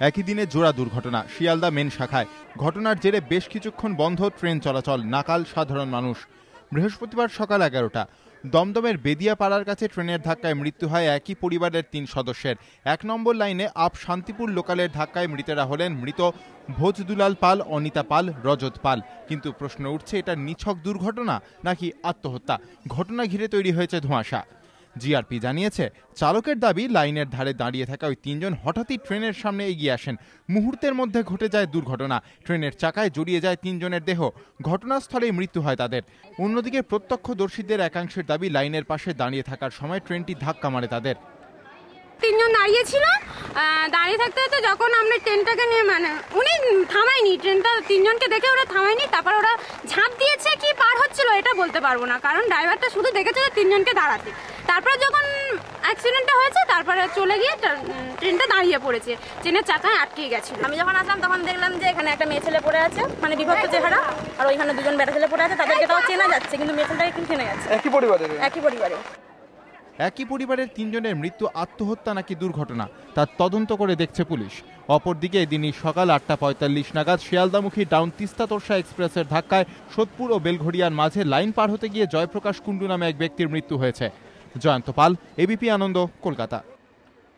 একই দিনে জোড়া দুর্ঘটনা শিয়ালদা মেন শাখায়। ঘটনার জেরে বেশ কিছুক্ষণ বন্ধ ট্রেন চলাচল, নাকাল সাধারণ মানুষ। বৃহস্পতিবার সকাল 11টা দমদমের বেদিয়াপাড়ার কাছে ট্রেনের ধাক্কায় মৃত্যু হয় একই পরিবারের 3 সদস্যের। 1 নম্বর লাইনে আপ শান্তিপুর লোকালের ধাক্কায় মৃতেরা হলেন মৃত ভোজদুলাল পাল, অনিতা পাল, রজত পাল। কিন্তু প্রশ্ন উঠছে, এটা নিছক দুর্ঘটনা নাকি আত্মহত্যা? ঘটনা ঘিরে তৈরি হয়েছে ধোঁয়াশা। জিআরপি জানিয়েছে, চালকের দাবি লাইনের ধারে দাঁড়িয়ে থাকা ওই 3 জন হঠাৎই ট্রেনের সামনে এগিয়ে আসেন। মুহূর্তের মধ্যে ঘটে যায় দুর্ঘটনা। ট্রেনের চাকায় জড়িয়ে যায় 3 জনের দেহ। ঘটনাস্থলেই মৃত্যু হয় তাদের। অন্যদিকে প্রত্যক্ষদর্শীদের একাংশের দাবি, লাইনের পাশে দাঁড়িয়ে থাকার সময় ট্রেনটি ধাক্কা মারে তাদের। 3 জন দাঁড়িয়ে ছিল, দাঁড়িয়ে থাকতে থাকতে যখন আমরা ট্রেনটাকে নিয়ে উনি থামায়নি, ট্রেনটা 3 জনকে দেখে ওরা থামায়নি। তারপর ওরা ঝাঁপ দিয়েছে কি পার হচ্ছিল এটা বলতে পারবো না, কারণ ড্রাইভারটা শুধু দেখেছে 3 জনকে দাঁড়াতে। তারপরে যখন অ্যাক্সিডেন্টটা হয়েছে তারপরে চলে গিয়ে ট্রেনটা দাঁড়িয়ে পড়েছে, ট্রেনের চাকায় আটকে গেছিল। আমি যখন আসলাম তখন দেখলাম যে এখানে একটা মেয়ে ছেলে পড়ে আছে, মানে বিভক্ত চেহারা, আর ওইখানে 2 জন বেটা ছেলে পড়ে আছে। তাদেরকে তাও চেনা যাচ্ছে, কিন্তু মেয়ে ছেলেটাকে কিন্তু চেনা যাচ্ছে। একই পরিবারের 3 জনের মৃত্যু আত্মহত্যা নাকি দুর্ঘটনা, তার তদন্ত করে দেখছে পুলিশ। অপরদিকে এদিনই সকাল 8:45 নাগাদ শিয়ালদামুখী ডাউন তিস্তা তোরসা এক্সপ্রেসের ধাক্কায় সোদপুর ও বেলঘড়িয়ার মাঝে লাইন পার হতে গিয়ে জয়প্রকাশ কুণ্ডু নামে এক ব্যক্তির মৃত্যু হয়েছে। জয়ন্ত পাল, এবিপি আনন্দ, কলকাতা।